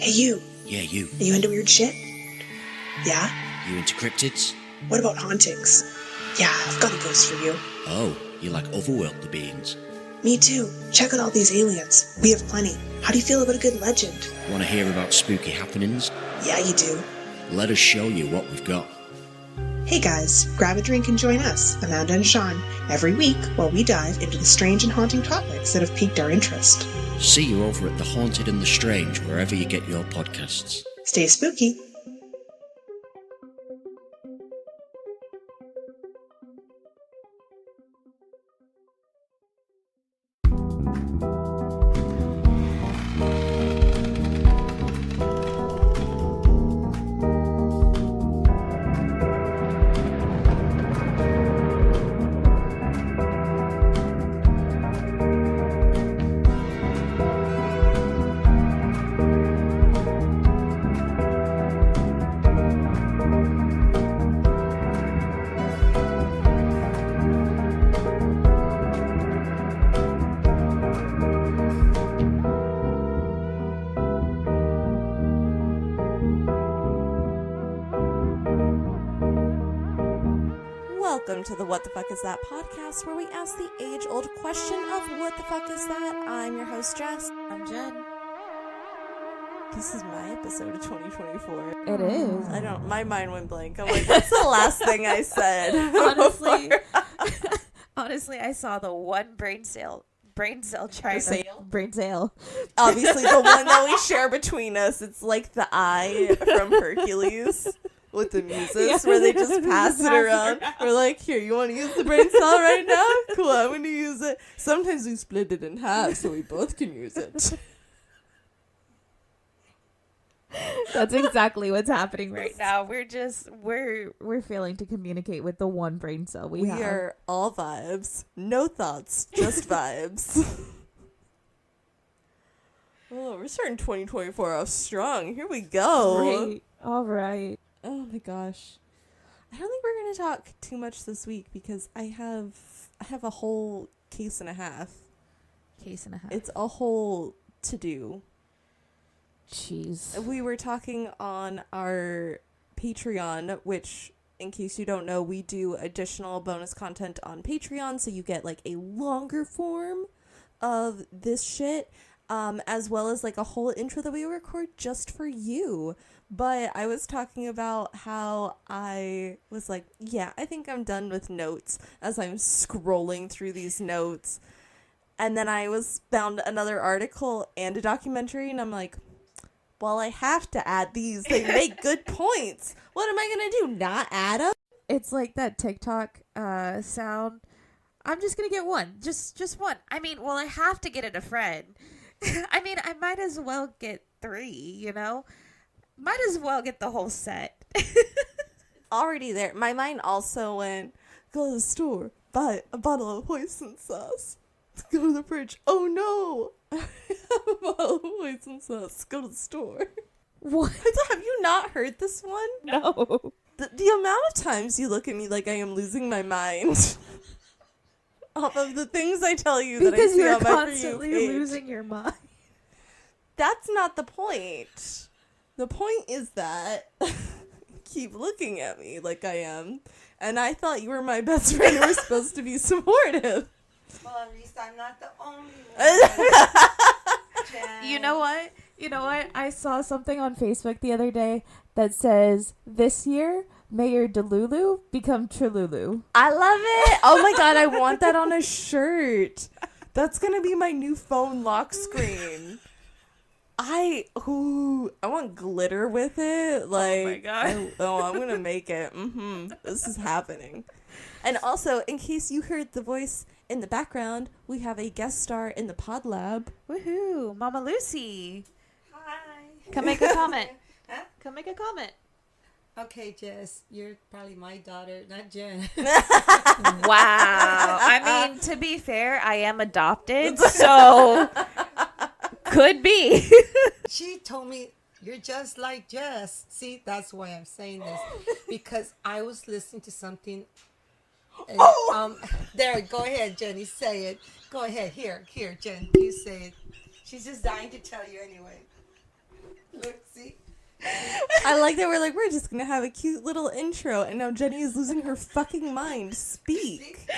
Hey, you. Yeah, you. Are you into weird shit? Yeah? You into cryptids? What about hauntings? Yeah, I've got a ghost for you. Oh, you like otherworldly beings? Me too. Check out all these aliens. We have plenty. How do you feel about a good legend? Want to hear about spooky happenings? Yeah, you do. Let us show you what we've got. Hey guys, grab a drink and join us, Amanda and Sean, every week while we dive into the strange and haunting topics that have piqued our interest. See you over at The Haunted and the Strange, wherever you get your podcasts. Stay spooky. Welcome to the What the Fuck Is That podcast, where we ask the age-old question of what the fuck is that? I'm your host, Jess. I'm Jen. This is my episode of 2024. It is. My mind went blank. I'm like, what's the last thing I said? Honestly, I saw the one brain cell chart. Brain cell. Obviously, the one that we share between us. It's like the eye from Hercules. With the muses, where they just pass it around. We're like, here, you want to use the brain cell right now? Cool, I'm going to use it. Sometimes we split it in half so we both can use it. That's exactly what's happening right now. We're failing to communicate with the one brain cell we have. We are all vibes. No thoughts, just vibes. Oh, we're starting 2024 off strong. Here we go. Great. All right. Oh my gosh. I don't think we're going to talk too much this week because I have a whole case and a half. It's a whole to-do. Jeez. We were talking on our Patreon, which, in case you don't know, we do additional bonus content on Patreon, so you get, like, a longer form of this shit, as well as, like, a whole intro that we record just for you. But I was talking about how I was like, yeah, I think I'm done with notes as I'm scrolling through these notes. And then I found another article and a documentary, and I'm like, well, I have to add these. They make good points. What am I going to do? Not add them? It's like that TikTok sound. I'm just going to get one. Just one. I mean, well, I have to get it a friend. I mean, I might as well get 3, you know? Might as well get the whole set. Already there. My mind also went, go to the store, buy a bottle of hoisin sauce. Go to the fridge. Oh no! I have a bottle of hoisin sauce. Go to the store. What? Have you not heard this one? No. The amount of times you look at me like I am losing my mind off of the things I tell you that I see on my For You page. Because you're constantly losing your mind. That's not the point. The point is that you keep looking at me like I am, and I thought you were my best friend and were supposed to be supportive. Well, at least I'm not the only one. You know what? I saw something on Facebook the other day that says, this year, may your Delulu become Trilulu. I love it. Oh my God, I want that on a shirt. That's going to be my new phone lock screen. I want glitter with it. Like, oh my God. I'm going to make it. This is happening. And also, in case you heard the voice in the background, we have a guest star in the pod lab. Woohoo, Momma Lucy. Hi. Come make a comment. Huh? Come make a comment. Okay, Jess, you're probably my daughter, not Jen. Wow. I mean, to be fair, I am adopted, so could be. She told me, you're just like Jess. See, that's why I'm saying this. Because I was listening to something. And, there, go ahead, Jenny, say it. Go ahead, here, Jen, you say it. She's just dying to tell you anyway. Look, see? I like that we're just gonna have a cute little intro, and now Jenny is losing her fucking mind. Speak.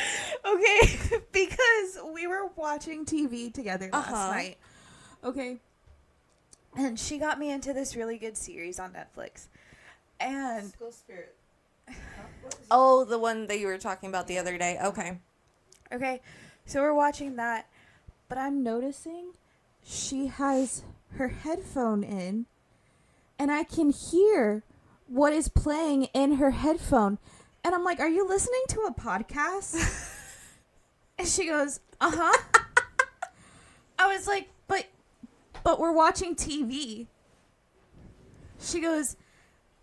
Okay, because we were watching TV together last night. Okay. And she got me into this really good series on Netflix. And School Spirit. Oh, the one that you were talking about the other day. Okay, so we're watching that, but I'm noticing she has her headphone in, and I can hear what is playing in her headphone. And I'm like, are you listening to a podcast? And she goes, uh-huh. I was like, but we're watching TV. She goes,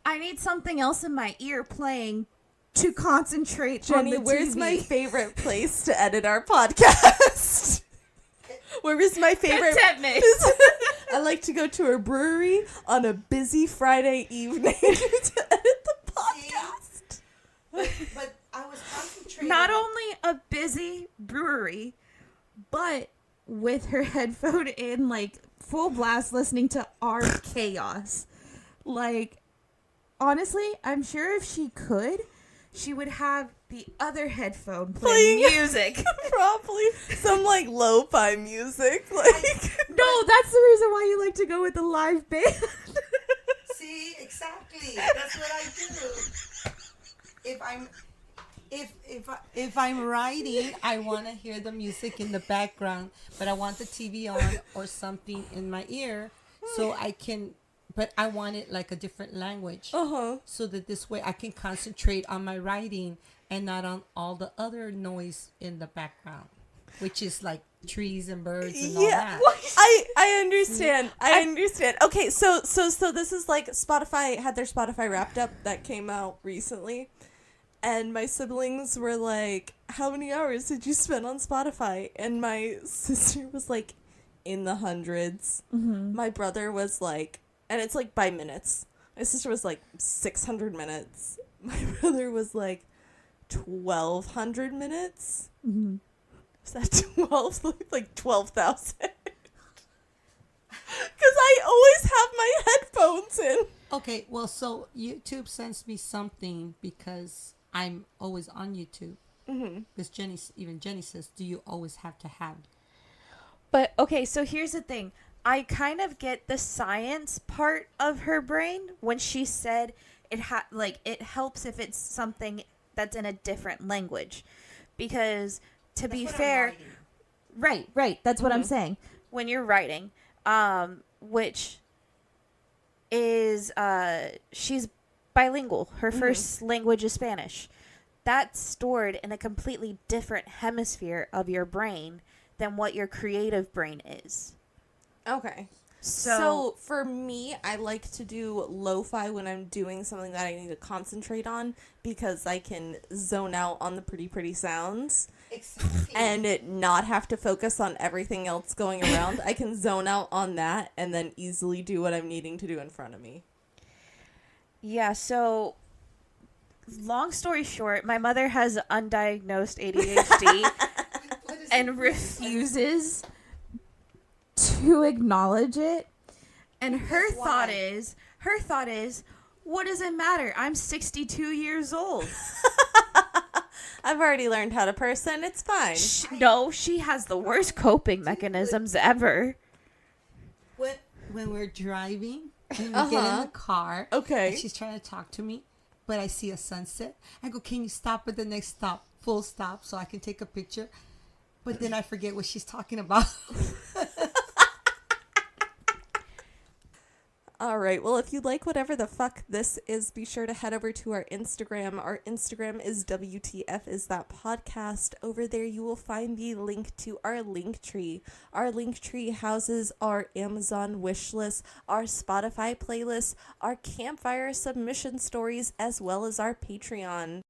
I need something else in my ear playing to concentrate on Jenny, the TV. where's my favorite place to edit our podcast? Where is my favorite? Contentment. I like to go to a brewery on a busy Friday evening to edit the podcast. But I was concentrating. Not only a busy brewery, but with her headphone in, like, full blast, listening to our chaos. Like, honestly, I'm sure if she could, she would have the other headphone playing music. Probably some, like, lo-fi music. Like, No, that's the reason why you like to go with the live band. See, exactly. That's what I do. If I'm writing, I want to hear the music in the background, but I want the TV on or something in my ear so I can. But I want it like a different language, so that this way I can concentrate on my writing and not on all the other noise in the background, which is like trees and birds and all that. I understand. I understand. Okay, so this is like Spotify had their Spotify Wrapped Up that came out recently, and my siblings were like, "How many hours did you spend on Spotify?" And my sister was like, "In the hundreds." Mm-hmm. My brother was like, and it's like by minutes. My sister was like 600 minutes. My brother was like 1,200 minutes. Mm-hmm. Is that 12? Like 12,000? Because I always have my headphones in. Okay, well, so YouTube sends me something because I'm always on YouTube. Mm-hmm. Because Jenny says, "Do you always have to have?" But, okay, so here's the thing. I kind of get the science part of her brain when she said it helps if it's something that's in a different language. Because, to be fair... Right. That's what I'm saying. When you're writing, which is, she's bilingual. Her first language is Spanish. That's stored in a completely different hemisphere of your brain than what your creative brain is. Okay. So for me, I like to do lo-fi when I'm doing something that I need to concentrate on because I can zone out on the pretty sounds. Exactly. And not have to focus on everything else going around. I can zone out on that and then easily do what I'm needing to do in front of me. Yeah, so long story short, my mother has undiagnosed ADHD and refuses to acknowledge it. And her thought is, what does it matter? I'm 62 years old. I've already learned how to person. It's fine. She has the worst coping mechanisms ever. When we're driving and we get in the car, okay, and she's trying to talk to me, but I see a sunset. I go, "Can you stop at the next stop, full stop, so I can take a picture?" But then I forget what she's talking about. All right. Well, if you like whatever the fuck this is, be sure to head over to our Instagram. Our Instagram is WTF is that podcast. Over there, you will find the link to our link tree. Our link tree houses our Amazon wish list, our Spotify playlist, our campfire submission stories, as well as our Patreon.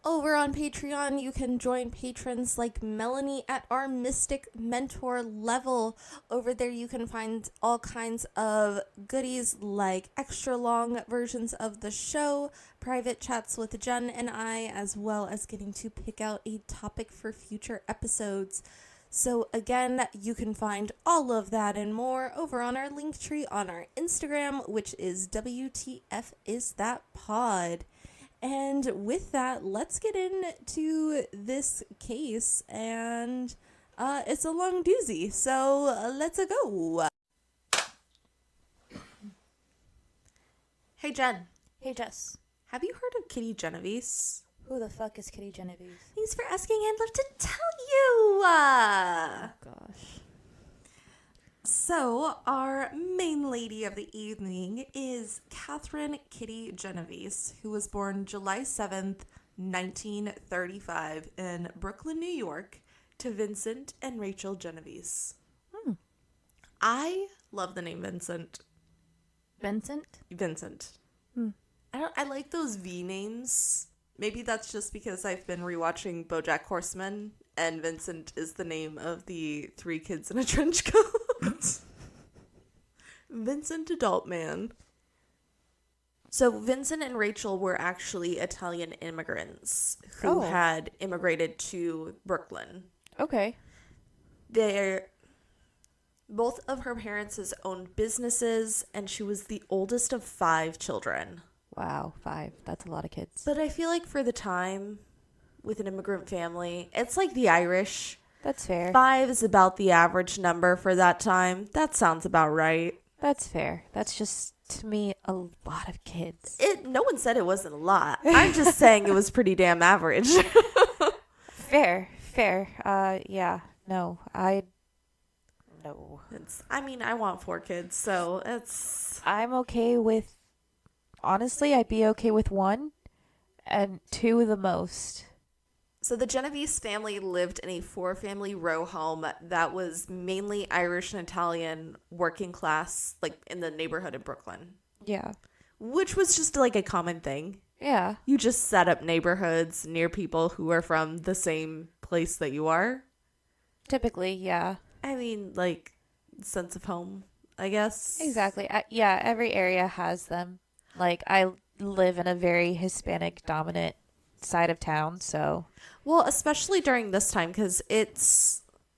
Over on Patreon, you can join patrons like Melanie at our Mystic Mentor level. Over there, you can find all kinds of goodies like extra long versions of the show, private chats with Jen and I, as well as getting to pick out a topic for future episodes. So again, you can find all of that and more over on our link tree on our Instagram, which is WTF is that pod. And with that, let's get into this case, and it's a long doozy, so let's go. Hey Jen, Hey Jess, have you heard of Kitty Genovese? who the fuck is Kitty Genovese? Thanks for asking. I'd love to tell you. Gosh. So, our main lady of the evening is Catherine Kitty Genovese, who was born July 7th, 1935 in Brooklyn, New York, to Vincent and Rachel Genovese. I love the name Vincent. Vincent? Vincent. I like those V names. Maybe that's just because I've been rewatching BoJack Horseman, and Vincent is the name of the 3 kids in a trench coat. Vincent Adult Man. So Vincent and Rachel were actually Italian immigrants who had immigrated to Brooklyn. Okay. Both of her parents owned businesses, and she was the oldest of 5 children. Wow, 5. That's a lot of kids. But I feel like for the time, with an immigrant family, it's like the Irish. That's fair. 5 is about the average number for that time. That sounds about right. That's fair. That's just, to me, a lot of kids. No one said it wasn't a lot. I'm just saying it was pretty damn average. Fair. Yeah. No. No. I want 4 kids, so I'm okay with, honestly, I'd be okay with 1 and 2 the most. So the Genovese family lived in a 4-family row home that was mainly Irish and Italian, working class, like in the neighborhood in Brooklyn. Yeah. Which was just like a common thing. Yeah. You just set up neighborhoods near people who are from the same place that you are. Typically, yeah. I mean, like, sense of home, I guess. Exactly. Yeah, every area has them. Like, I live in a very Hispanic dominant side of town, so. Well, especially during this time, because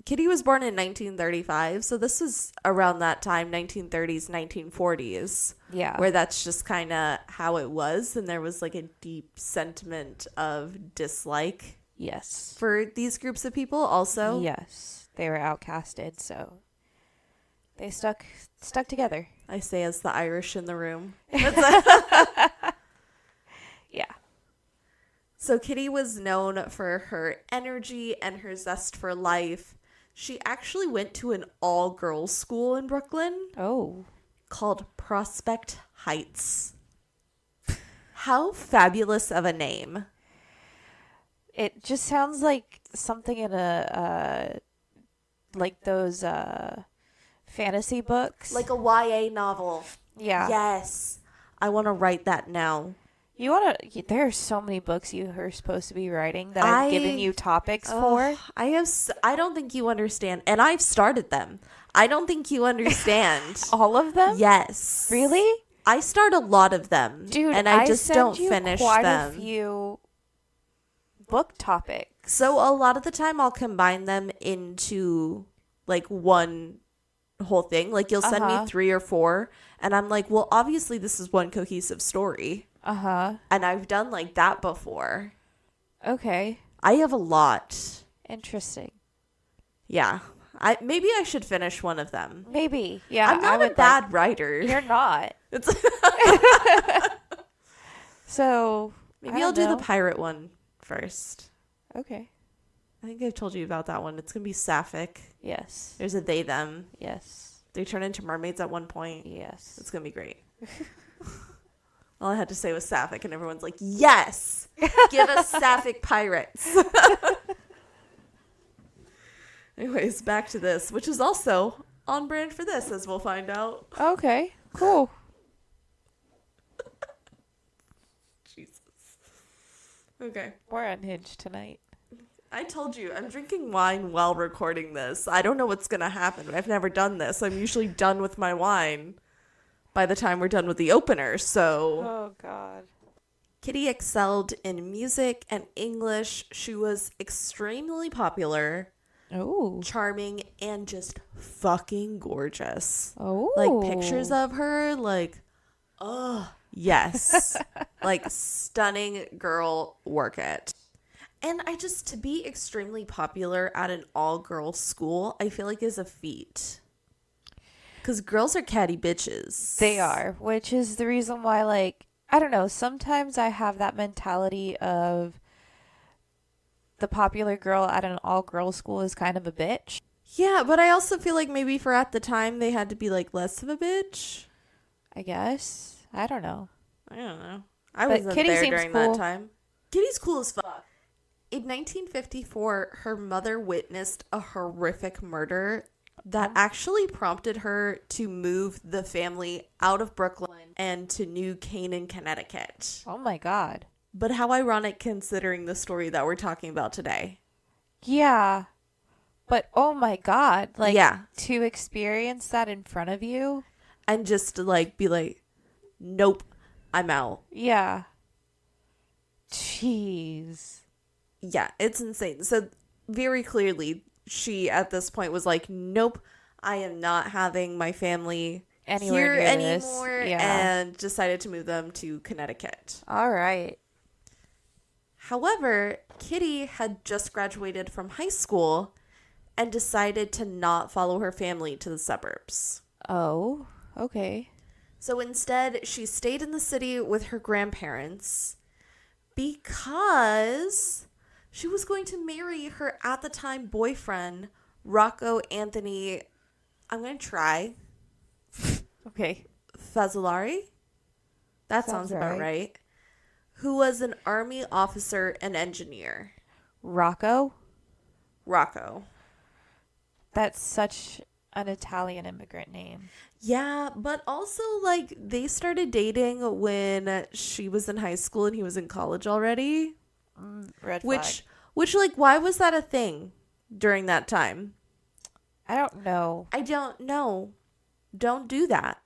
Kitty was born in 1935, so this is around that time, 1930s, 1940s. Yeah. Where that's just kind of how it was, and there was like a deep sentiment of dislike. Yes. For these groups of people also. Yes. They were outcasted, so they stuck together. I say as the Irish in the room. Yeah. So Kitty was known for her energy and her zest for life. She actually went to an all-girls school in Brooklyn. Oh. Called Prospect Heights. How fabulous of a name. It just sounds like something in a like those fantasy books. Like a YA novel. Yeah. Yes. I want to write that now. There are so many books you are supposed to be writing that I've given you topics for. I don't think you understand. And I've started them. I don't think you understand. All of them? Yes. Really? I start a lot of them. Dude, and I just don't you finish quite them. a few book topics. So a lot of the time I'll combine them into like one whole thing. Like you'll send me 3 or 4 and I'm like, well, obviously this is one cohesive story. And I've done like that before. Okay. I have a lot. Interesting. Yeah. Maybe I should finish one of them. Maybe. Yeah. I'm not a bad writer. You're not. So maybe I'll do the pirate one first. Okay. I think I've told you about that one. It's going to be sapphic. Yes. There's a they, them. Yes. They turn into mermaids at one point. Yes. It's going to be great. All I had to say was sapphic, and everyone's like, yes! Give us sapphic pirates. Anyways, back to this, which is also on brand for this, as we'll find out. Okay. Cool. Jesus. Okay. We're unhinged tonight. I told you, I'm drinking wine while recording this. I don't know what's going to happen. I've never done this. I'm usually done with my wine by the time we're done with the opener, so... Oh, God. Kitty excelled in music and English. She was extremely popular Oh. charming, and just fucking gorgeous. Oh. Like pictures of her, like, oh, yes. Like stunning girl, work it. And to be extremely popular at an all-girls school, I feel like is a feat. Because girls are catty bitches. They are, which is the reason why, like, I don't know, sometimes I have that mentality of the popular girl at an all-girls school is kind of a bitch. Yeah, but I also feel like maybe for at the time they had to be like less of a bitch. I guess. I don't know. I don't know. I But wasn't Kitty there seems during cool. that time. Kitty's cool as fuck. In 1954, her mother witnessed a horrific murder that actually prompted her to move the family out of Brooklyn and to New Canaan, Connecticut. Oh my god. But how ironic considering the story that we're talking about today. Yeah. But oh my god. Like, Yeah. to experience that in front of you. And just to like be like, nope, I'm out. Yeah. Jeez. Yeah, it's insane. So very clearly, she at this point was like, nope, I am not having my family Anywhere here near this. anymore, Yeah. and decided to move them to Connecticut. All right. However, Kitty had just graduated from high school and decided to not follow her family to the suburbs. Oh, okay. So instead, she stayed in the city with her grandparents because she was going to marry her at the time boyfriend, Rocco Anthony, I'm going to try, Okay. Fazzolari? That sounds about right. Who was an army officer and engineer. Rocco? Rocco. That's such an Italian immigrant name. Yeah, but also, like, they started dating when she was in high school and he was in college already. Red flag. Which, like, why was that a thing during that time? I don't know. I don't know. Don't do that.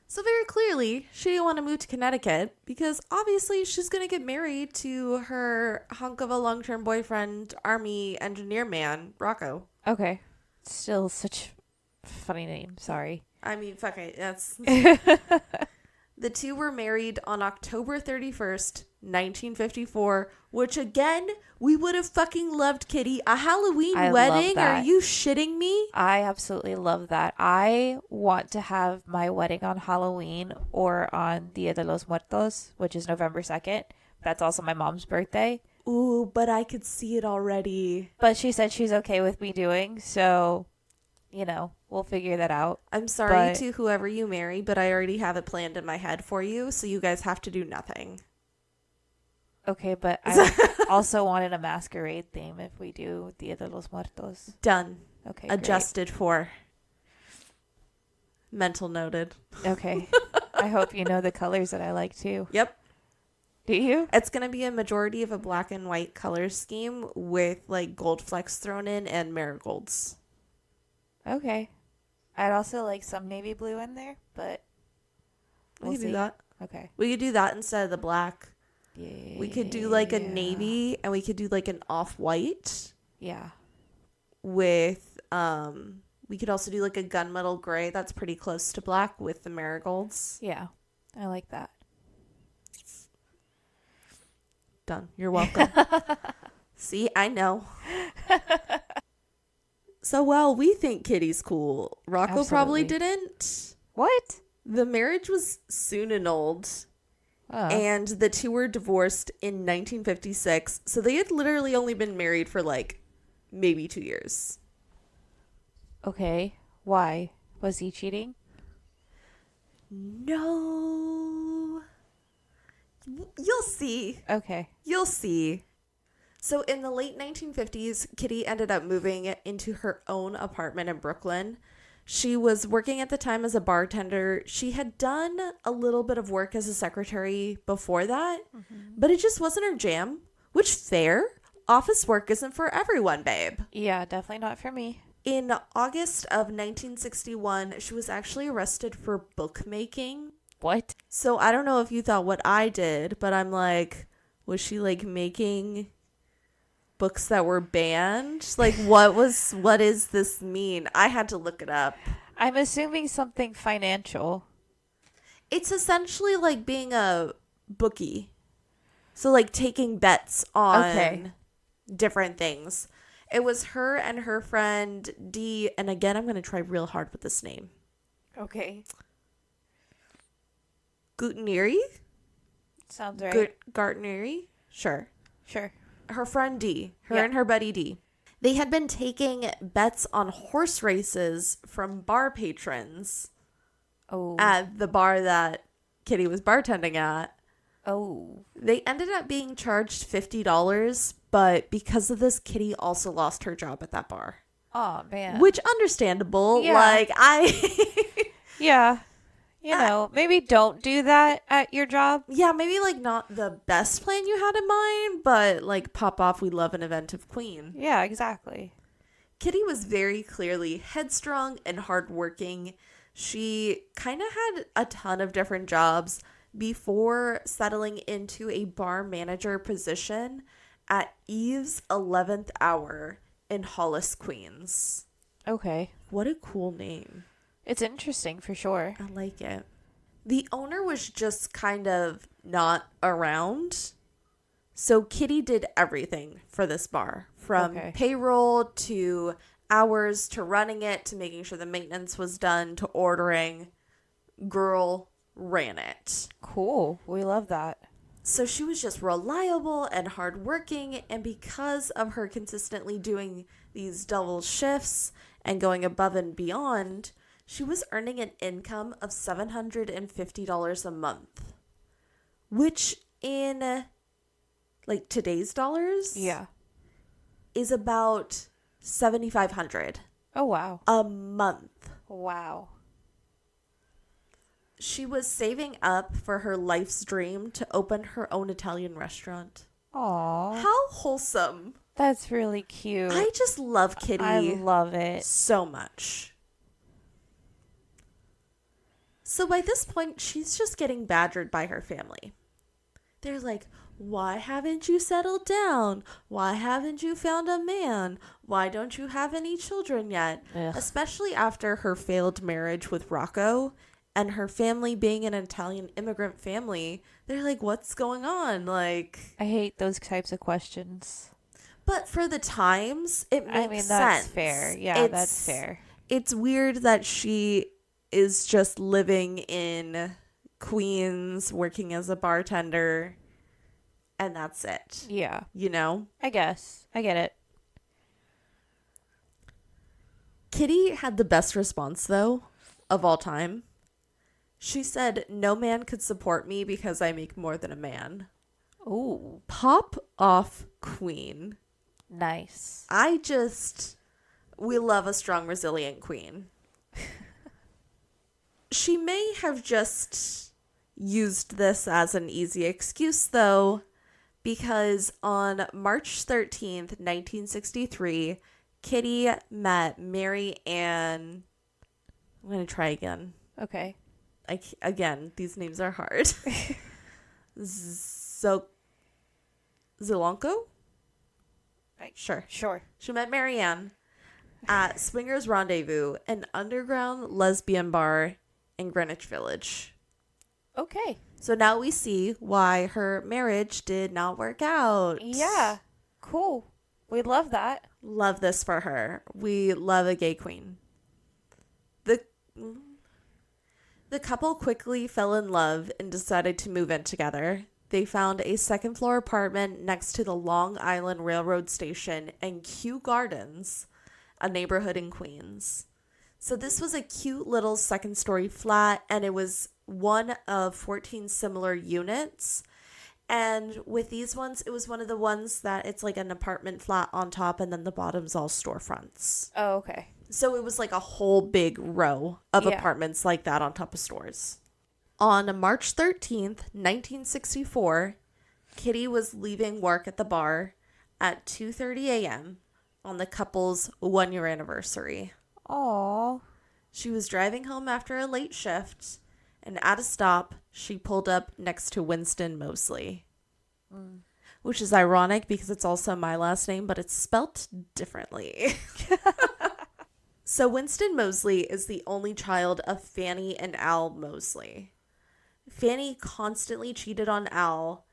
So very clearly, she didn't want to move to Connecticut because obviously she's going to get married to her hunk of a long-term boyfriend, army engineer man, Rocco. Okay. Still such a funny name. Sorry. I mean, fuck it. That's... The two were married on October 31st, 1954, which again, we would have fucking loved, Kitty. A Halloween I love wedding? that. Are you shitting me? I absolutely love that. I want to have my wedding on Halloween or on Dia de los Muertos, which is November 2nd. That's also my mom's birthday. Ooh, but I could see it already. But she said she's okay with me doing, so, you know, we'll figure that out. I'm sorry But- to whoever you marry, but I already have it planned in my head for you, so you guys have to do nothing. Okay, but I also wanted a masquerade theme if we do Dia de los Muertos. Done. Okay, Adjusted for. Mental noted. great. Okay. I hope you know the colors that I like too. Yep. Do you? It's going to be a majority of a black and white color scheme with like gold flecks thrown in and marigolds. Okay. I'd also like some navy blue in there, but We we'll could do see. that. Okay. We could do that instead of the black. Yeah. We could do like a navy and we could do like an off-white Yeah. with we could also do like a gunmetal gray that's pretty close to black with the marigolds. Yeah. I like that. Done. You're welcome. See, I know. So while we think Kitty's cool, Rocco probably Absolutely. didn't. What? The marriage was soon annulled. Oh. And the two were divorced in 1956. So they had literally only been married for like maybe 2 years. Okay. Why? Was he cheating? No. You'll see. Okay. You'll see. So in the late 1950s, Kitty ended up moving into her own apartment in Brooklyn. She was working at the time as a bartender. She had done a little bit of work as a secretary before that, but it just wasn't her jam. Which, fair. Office work isn't for everyone, babe. Yeah, definitely not for me. In August of 1961, she was actually arrested for bookmaking. What? So I don't know if you thought what I did, but I'm like, was she like making books that were banned? Like, what is this mean? I had to look it up. I'm assuming something financial. It's essentially like being a bookie. So, like, taking bets on different things. It was her and her friend Dee, and again, I'm going to try real hard with this name. Okay. Guartneri? Sounds right. Gartneri? Sure. Sure. Her friend Dee. Her and her buddy Dee. They had been taking bets on horse races from bar patrons at the bar that Kitty was bartending at. Oh. They ended up being charged $50, but because of this, Kitty also lost her job at that bar. Oh, man. Which, understandable. Yeah. Like, Yeah. You know, maybe don't do that at your job. Yeah, maybe, like, not the best plan you had in mind, but, like, pop off, we love an inventive queen. Yeah, exactly. Kitty was very clearly headstrong and hardworking. She kind of had a ton of different jobs before settling into a bar manager position at Eve's 11th Hour in Hollis, Queens. Okay. What a cool name. It's interesting for sure. I like it. The owner was just kind of not around. So Kitty did everything for this bar. From payroll to hours to running it to making sure the maintenance was done to ordering. Girl ran it. Cool. We love that. So she was just reliable and hardworking. And because of her consistently doing these double shifts and going above and beyond, she was earning an income of $750 a month, which in like today's dollars, is about $7,500. Oh, wow. A month. Wow. She was saving up for her life's dream to open her own Italian restaurant. Aww. How wholesome. That's really cute. I just love Kitty. I love it. So much. So by this point, she's just getting badgered by her family. They're like, why haven't you settled down? Why haven't you found a man? Why don't you have any children yet? Ugh. Especially after her failed marriage with Rocco and her family being an Italian immigrant family. They're like, what's going on? Like, I hate those types of questions. But for the times, it makes sense. I mean, that's fair. Yeah, that's fair. It's weird that she is just living in Queens, working as a bartender, and that's it. Yeah. You know? I guess. I get it. Kitty had the best response, though, of all time. She said, no man could support me because I make more than a man. Ooh. Pop off, queen. Nice. We love a strong, resilient queen. She may have just used this as an easy excuse, though, because on March 13th, 1963, Kitty met Mary Ann. I'm going to try again. Okay. Again, these names are hard. Zilanko? Sure. She met Mary Ann at Swingers Rendezvous, an underground lesbian bar in Greenwich Village. Okay. So now we see why her marriage did not work out. Yeah. Cool. We love that. Love this for her. We love a gay queen. The couple quickly fell in love and decided to move in together. They found a second-floor apartment next to the Long Island Railroad Station and Kew Gardens, a neighborhood in Queens. So this was a cute little second-story flat, and it was one of 14 similar units. And with these ones, it was one of the ones that it's like an apartment flat on top, and then the bottom's all storefronts. Oh, okay. So it was like a whole big row of apartments like that on top of stores. On March 13th, 1964, Kitty was leaving work at the bar at 2:30 a.m. on the couple's one-year anniversary. Aww. She was driving home after a late shift, and at a stop, she pulled up next to Winston Mosely. which is ironic because it's also my last name, but it's spelt differently. So Winston Mosely is the only child of Fanny and Al Mosely. Fanny constantly cheated on Al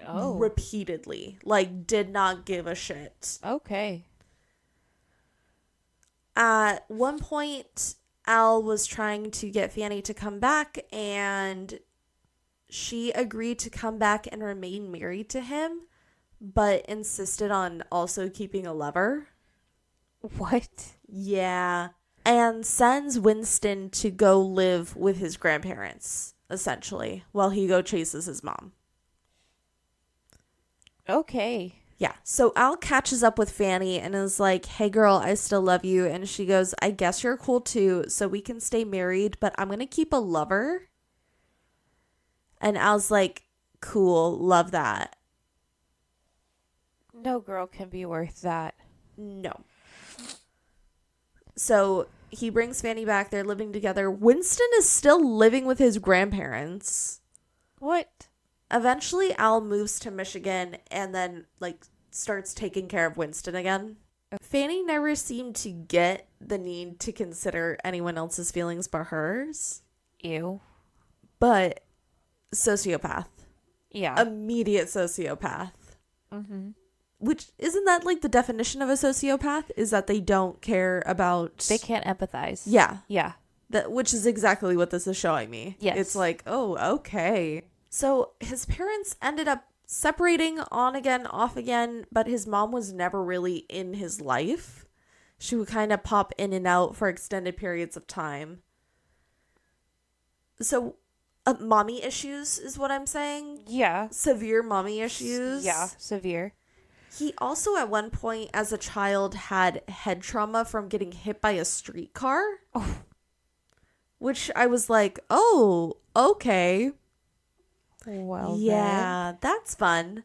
repeatedly, like did not give a shit. Okay. At one point, Al was trying to get Fanny to come back, and she agreed to come back and remain married to him, but insisted on also keeping a lover. What? Yeah. And sends Winston to go live with his grandparents, essentially, while he go chases his mom. Okay. Yeah. So Al catches up with Fanny and is like, hey girl, I still love you. And she goes, I guess you're cool too, so we can stay married, but I'm going to keep a lover. And Al's like, cool, love that. No girl can be worth that. No. So he brings Fanny back. They're living together. Winston is still living with his grandparents. What? Eventually, Al moves to Michigan and then, like, starts taking care of Winston again. Fanny never seemed to get the need to consider anyone else's feelings but hers. Ew. But sociopath. Yeah. Immediate sociopath. Mm-hmm. Which, isn't that, like, the definition of a sociopath? Is that they don't care about... They can't empathize. Yeah. Yeah. Which is exactly what this is showing me. Yes. It's like, oh, okay. So his parents ended up separating on again, off again, but his mom was never really in his life. She would kind of pop in and out for extended periods of time. So, mommy issues is what I'm saying. Yeah. Severe mommy issues. Yeah. Severe. He also, at one point, as a child, had head trauma from getting hit by a streetcar. Oh. Which I was like, oh, okay. Well, Yeah, that's fun.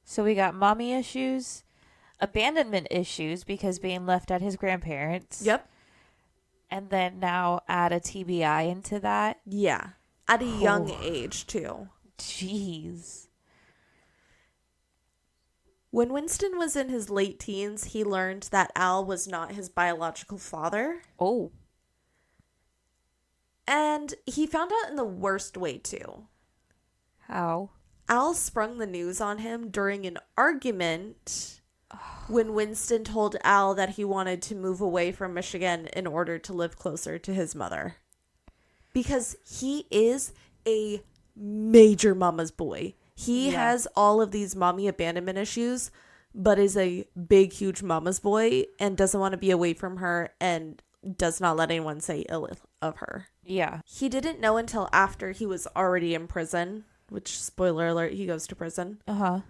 So we got mommy issues, abandonment issues because being left at his grandparents. Yep. And then now add a TBI into that. Yeah. At a young age, too. Jeez. When Winston was in his late teens, he learned that Al was not his biological father. Oh. And he found out in the worst way, too. How? Al sprung the news on him during an argument when Winston told Al that he wanted to move away from Michigan in order to live closer to his mother. Because he is a major mama's boy. He has all of these mommy abandonment issues, but is a big, huge mama's boy and doesn't want to be away from her and does not let anyone say ill of her. Yeah. He didn't know until after he was already in prison, which, spoiler alert, he goes to prison. Uh-huh.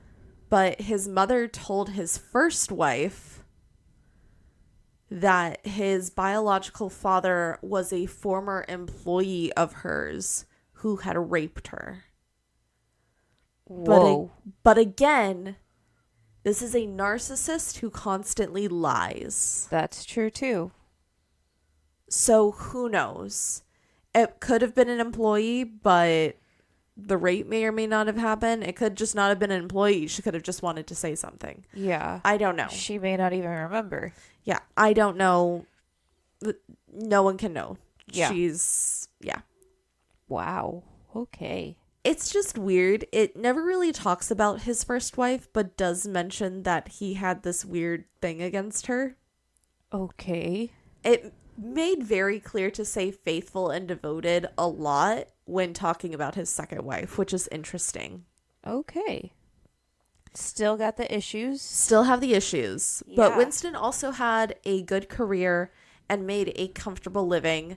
But his mother told his first wife that his biological father was a former employee of hers who had raped her. Whoa. But again, this is a narcissist who constantly lies. That's true, too. So who knows? It could have been an employee, but the rape may or may not have happened. It could just not have been an employee. She could have just wanted to say something. Yeah. I don't know. She may not even remember. Yeah, I don't know. No one can know. Yeah. Yeah. Wow. Okay. It's just weird. It never really talks about his first wife, but does mention that he had this weird thing against her. Okay. It made very clear to say faithful and devoted a lot when talking about his second wife, which is interesting. Okay. Still got the issues. Still have the issues. But Yeah. Winston also had a good career and made a comfortable living,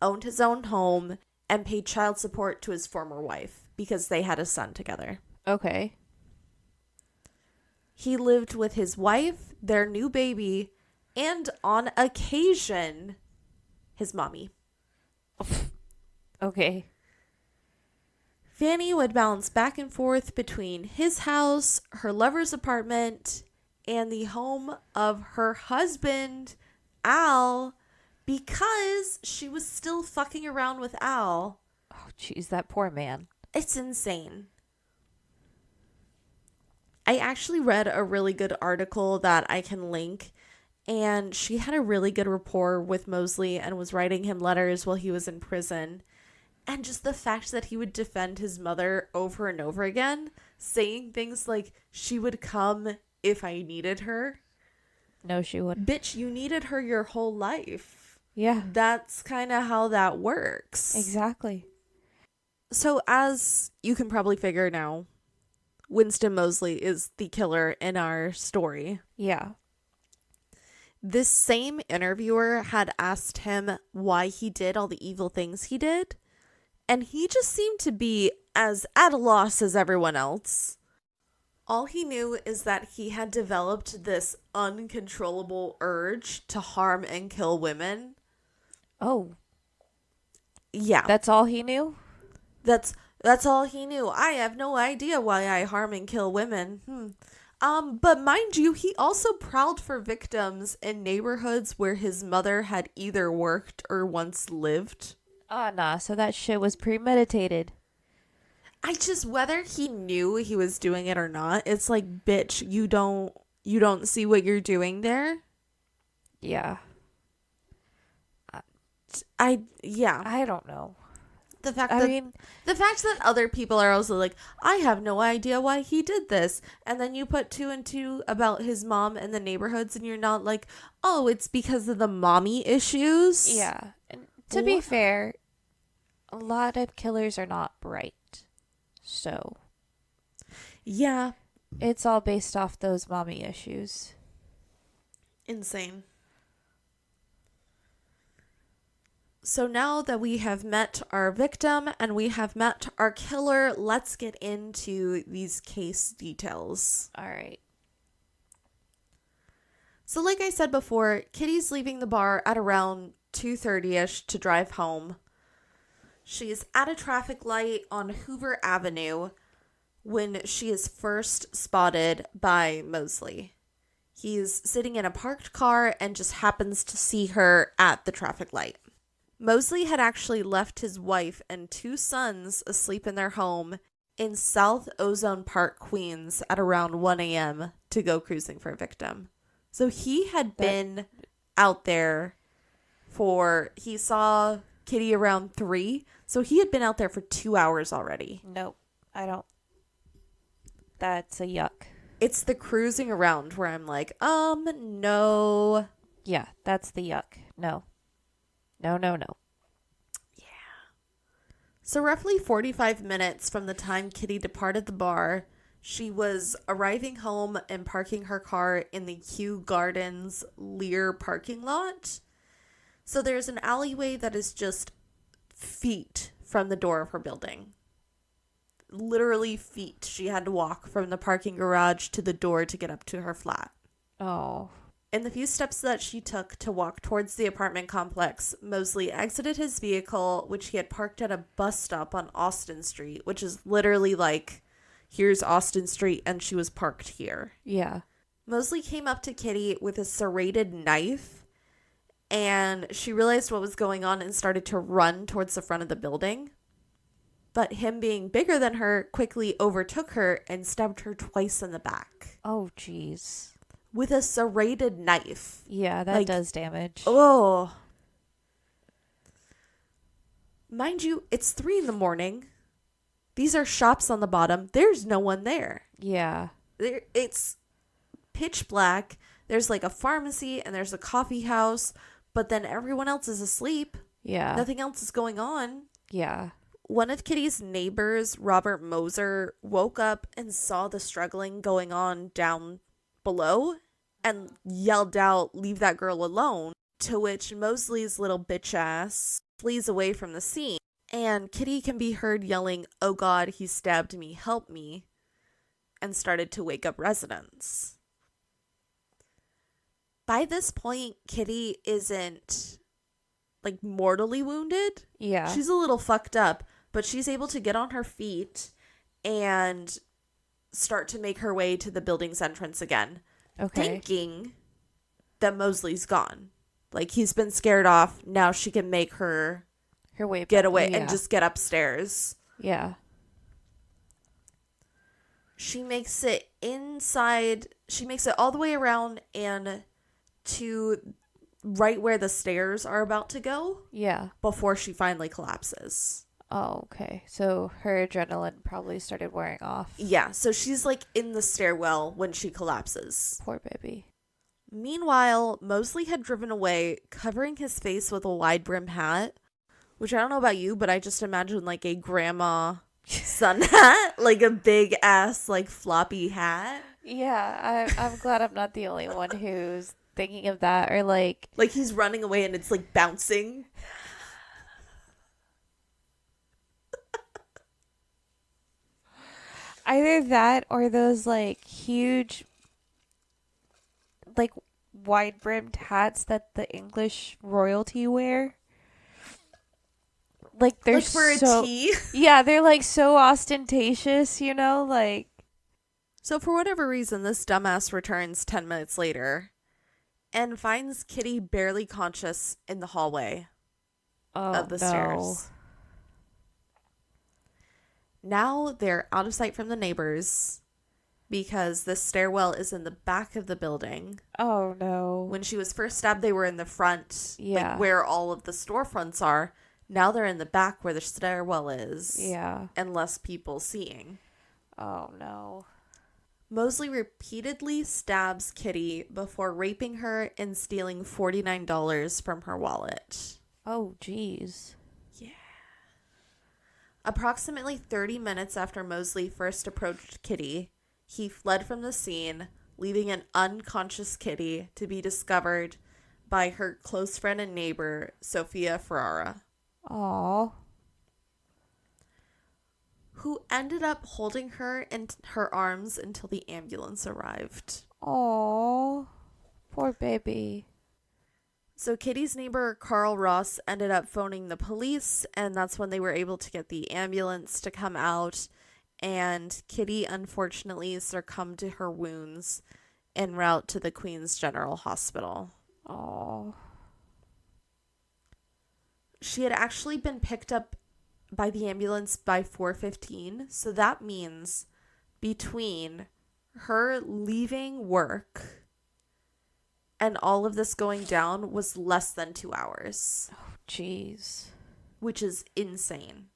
owned his own home, and paid child support to his former wife because they had a son together. Okay. He lived with his wife, their new baby, and on occasion, his mommy. Okay. Fanny would bounce back and forth between his house, her lover's apartment, and the home of her husband, Al, because she was still fucking around with Al. Oh, jeez, that poor man. It's insane. I actually read a really good article that I can link, and she had a really good rapport with Mosely and was writing him letters while he was in prison. And just the fact that he would defend his mother over and over again, saying things like, she would come if I needed her. No, she wouldn't. Bitch, you needed her your whole life. Yeah. That's kind of how that works. Exactly. So as you can probably figure now, Winston Mosely is the killer in our story. Yeah. This same interviewer had asked him why he did all the evil things he did, and he just seemed to be as at a loss as everyone else. All he knew is that he had developed this uncontrollable urge to harm and kill women. Oh. Yeah. That's all he knew? That's all he knew. I have no idea why I harm and kill women. But mind you, he also prowled for victims in neighborhoods where his mother had either worked or once lived. Oh, nah. So that shit was premeditated. Whether he knew he was doing it or not, it's like, bitch, you don't see what you're doing there? Yeah. I don't know. The fact that other people are also like, I have no idea why he did this, and then you put 2 and 2 about his mom and the neighborhoods, and you're not like, oh, it's because of the mommy issues. Yeah. And to be fair, a lot of killers are not bright. So, yeah, it's all based off those mommy issues. Insane. So now that we have met our victim and we have met our killer, let's get into these case details. All right. So like I said before, Kitty's leaving the bar at around 2:30ish to drive home. She's at a traffic light on Hoover Avenue when she is first spotted by Mosely. He's sitting in a parked car and just happens to see her at the traffic light. Mosely had actually left his wife and 2 sons asleep in their home in South Ozone Park, Queens at around 1 a.m. to go cruising for a victim. So he had been out there he saw Kitty around 3, so he had been out there for 2 hours already. Nope, I don't. That's a yuck. It's the cruising around where I'm like, no. Yeah, that's the yuck. No. No. Yeah. So roughly 45 minutes from the time Kitty departed the bar, she was arriving home and parking her car in the Kew Gardens Lear parking lot. So there's an alleyway that is just feet from the door of her building. Literally feet. She had to walk from the parking garage to the door to get up to her flat. Oh. In the few steps that she took to walk towards the apartment complex, Mosely exited his vehicle, which he had parked at a bus stop on Austin Street, which is literally like, here's Austin Street, and she was parked here. Yeah. Mosely came up to Kitty with a serrated knife, and she realized what was going on and started to run towards the front of the building. But him being bigger than her quickly overtook her and stabbed her twice in the back. Oh, jeez. With a serrated knife. Yeah, that does damage. Oh. Mind you, it's 3 a.m. These are shops on the bottom. There's no one there. Yeah. It's pitch black. There's like a pharmacy and there's a coffee house, but then everyone else is asleep. Yeah. Nothing else is going on. Yeah. One of Kitty's neighbors, Robert Moser, woke up and saw the struggling going on down below and yelled out, "Leave that girl alone," to which Mosely's little bitch ass flees away from the scene. And Kitty can be heard yelling, "Oh God, he stabbed me, help me," and started to wake up residents. By this point, Kitty isn't like mortally wounded. Yeah. She's a little fucked up, but she's able to get on her feet and start to make her way to the building's entrance again. Okay. Thinking that Mosely's gone. Like, he's been scared off. Now she can make her way get back. away Yeah. and just get upstairs. Yeah. She makes it inside, she makes it all the way around and to right where the stairs are about to go Yeah. before she finally collapses. Oh, okay. So her adrenaline probably started wearing off. Yeah, so she's like in the stairwell when she collapses. Poor baby. Meanwhile, Mosely had driven away, covering his face with a wide brim hat, which I don't know about you, but I just imagine like a grandma sun hat, like a big ass like floppy hat. Yeah, I'm glad I'm not the only one who's thinking of that, or like he's running away and it's like bouncing. either that or those like huge like wide brimmed hats that the English royalty wear. Like they're Like for so a tea. yeah, they're like so ostentatious, you know, like. So for whatever reason, this dumbass returns 10 minutes later and finds Kitty barely conscious in the hallway of the stairs. Now they're out of sight from the neighbors because the stairwell is in the back of the building. Oh no. When she was first stabbed, they were in the front, Yeah. like where all of the storefronts are. Now they're in the back where the stairwell is. Yeah. And less people seeing. Oh no. Mosely repeatedly stabs Kitty before raping her and stealing $49 from her wallet. Oh jeez. Approximately 30 minutes after Mosely first approached Kitty, he fled from the scene, leaving an unconscious Kitty to be discovered by her close friend and neighbor, Sophia Ferrara, Aw. who ended up holding her in her arms until the ambulance arrived. Aw. Poor baby. So Kitty's neighbor, Carl Ross, ended up phoning the police, and that's when they were able to get the ambulance to come out, and Kitty unfortunately succumbed to her wounds en route to the Queen's General Hospital. Aw. She had actually been picked up by the ambulance by 4:15, so that means between her leaving work and all of this going down was less than 2 hours. Oh jeez. Which is insane.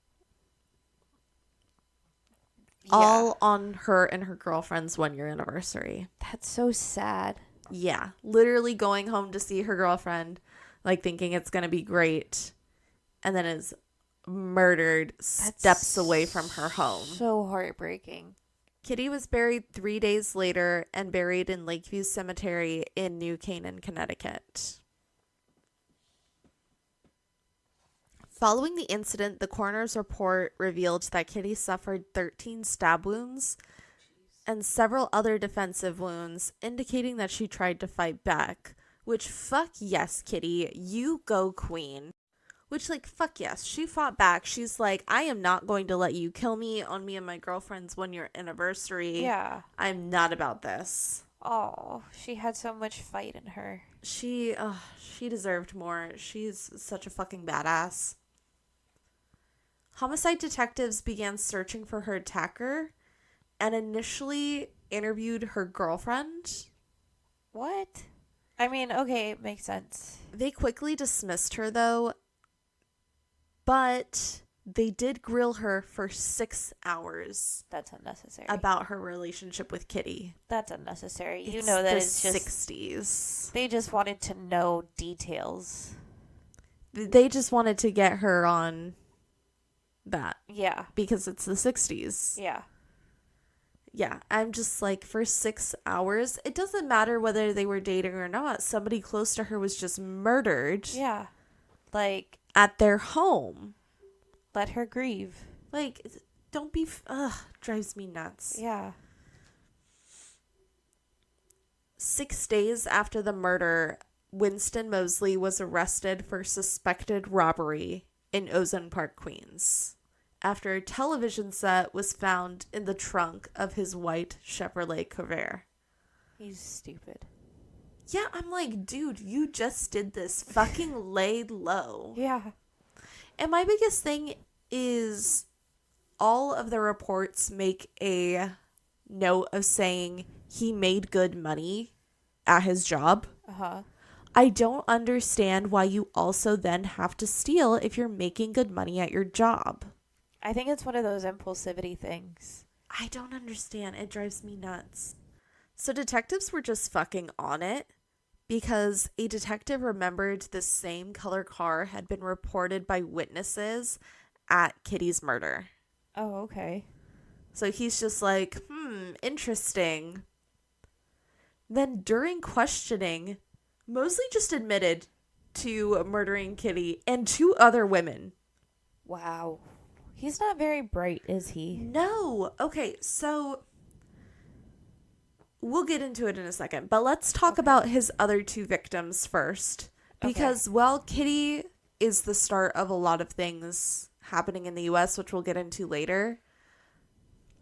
Yeah. All on her and her girlfriend's 1-year anniversary. That's so sad. Yeah. Literally going home to see her girlfriend, like thinking it's going to be great, and then is murdered steps away from her home. So heartbreaking. Kitty was buried 3 days later and buried in Lakeview Cemetery in New Canaan, Connecticut. Following the incident, the coroner's report revealed that Kitty suffered 13 stab wounds and several other defensive wounds, indicating that she tried to fight back. Which, fuck yes, Kitty, you go queen. Which, like, fuck yes, she fought back. She's like, I am not going to let you kill me on me and my girlfriend's 1-year anniversary. Yeah. I'm not about this. Oh, she had so much fight in her. She deserved more. She's such a fucking badass. Homicide detectives began searching for her attacker and initially interviewed her girlfriend. What? I mean, okay, it makes sense. They quickly dismissed her, though, but they did grill her for 6 hours That's unnecessary. about her relationship with Kitty. That's unnecessary. You It's know that the it's just 60s. they just wanted to know details. They just wanted to get her on that Yeah. because it's the 60s. Yeah. Yeah, I'm just like, for 6 hours, it doesn't matter whether they were dating or not. Somebody close to her was just murdered Yeah. Like, at their home. let her grieve. Like, don't be, drives me nuts. Yeah. 6 days after the murder, Winston Mosely was arrested for suspected robbery in Ozone Park, Queens, after a television set was found in the trunk of his white Chevrolet Corvair. He's stupid. Yeah, I'm like, dude, you just did this. Fucking lay low. Yeah. And my biggest thing is all of the reports make a note of saying he made good money at his job. Uh-huh. I don't understand why you also then have to steal if you're making good money at your job. I think it's one of those impulsivity things. I don't understand. It drives me nuts. So detectives were just fucking on it because a detective remembered the same color car had been reported by witnesses at Kitty's murder. Oh, okay. So he's just like, interesting. Then during questioning, Mosely just admitted to murdering Kitty and 2 other women. Wow. He's not very bright, is he? No. Okay, so we'll get into it in a second, but let's talk about his other 2 victims first. Because while Kitty is the start of a lot of things happening in the US, which we'll get into later,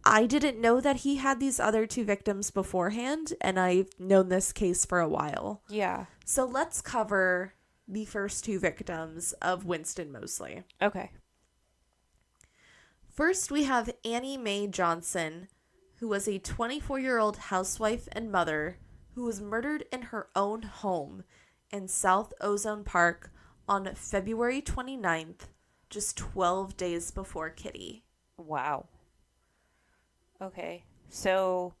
I didn't know that he had these other 2 victims beforehand, and I've known this case for a while. Yeah. So let's cover the first 2 victims of Winston Mosely. Okay. First, we have Annie Mae Johnson, who was a 24-year-old housewife and mother who was murdered in her own home in South Ozone Park on February 29th, just 12 days before Kitty. Wow. Okay. So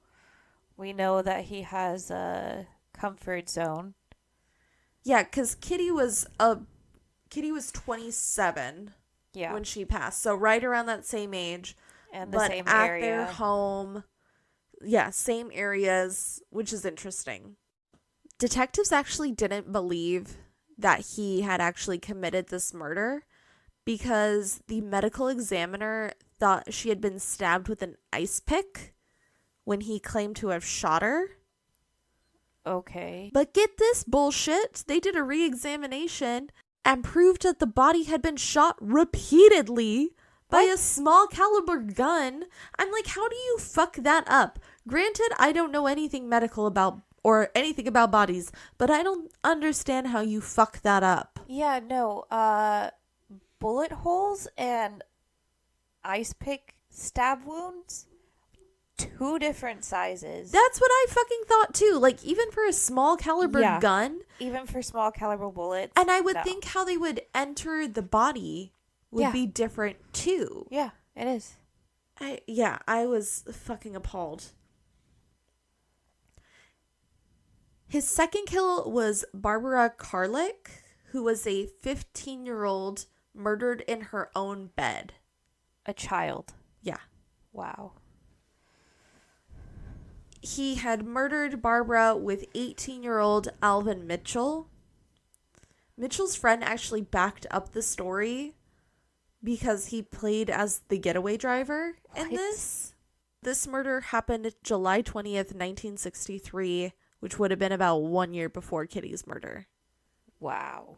we know that he has a comfort zone. Yeah, because Kitty was 27 when she passed, so right around that same age, and the but same at area. their home. Yeah, same areas, which is interesting. Detectives actually didn't believe that he had actually committed this murder because the medical examiner thought she had been stabbed with an ice pick when he claimed to have shot her. Okay. But get this bullshit. They did a re-examination and proved that the body had been shot repeatedly by a small caliber gun. I'm like, how do you fuck that up? Granted, I don't know anything medical about or anything about bodies, but I don't understand how you fuck that up. Yeah, no. Bullet holes and ice pick stab wounds, 2 different sizes. That's what I fucking thought too. Like, even for a small caliber gun. Even for small caliber bullets. And I would think how they would enter the body would be different too. Yeah, it is. I was fucking appalled. His second kill was Barbara Karlik, who was a 15-year-old murdered in her own bed. A child. Yeah. Wow. He had murdered Barbara with 18-year-old Alvin Mitchell. Mitchell's friend actually backed up the story because he played as the getaway driver in this. This murder happened July 20th, 1963, which would have been about 1 year before Kitty's murder. Wow.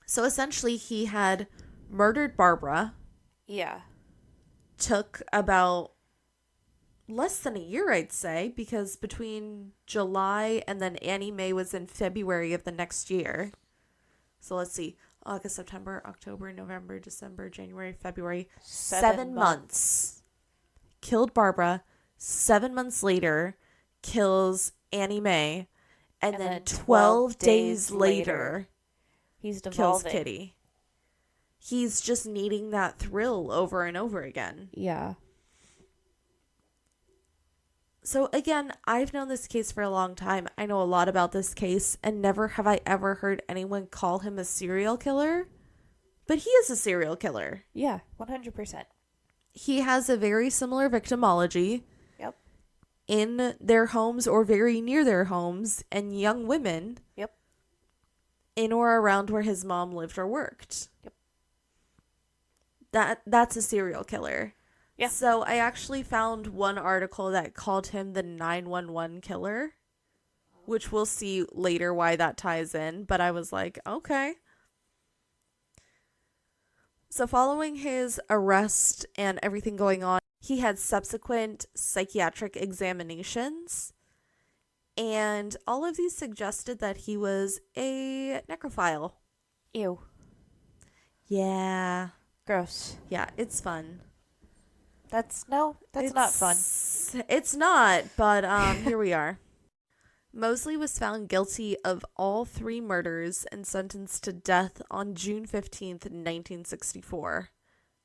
So essentially he had murdered Barbara. Yeah. Took about less than a year, I'd say, because between July and then Annie Mae was in February of the next year. So let's see. August, September, October, November, December, January, February. 7 months. Killed Barbara. 7 months later, kills Annie Mae. And then 12 days later, he's kills devolving. Kitty. He's just needing that thrill over and over again. Yeah. So again, I've known this case for a long time. I know a lot about this case, and never have I ever heard anyone call him a serial killer. But he is a serial killer. Yeah, 100%. He has a very similar victimology. Yep. In their homes or very near their homes, and young women. Yep. In or around where his mom lived or worked. Yep. That's a serial killer. Yeah. So I actually found one article that called him the 911 killer, which we'll see later why that ties in. But I was like, okay. So following his arrest and everything going on, he had subsequent psychiatric examinations. And all of these suggested that he was a necrophile. Ew. Yeah. Gross. Yeah, it's fun. That's not fun. It's not, but here we are. Mosley was found guilty of all 3 murders and sentenced to death on June 15th, 1964.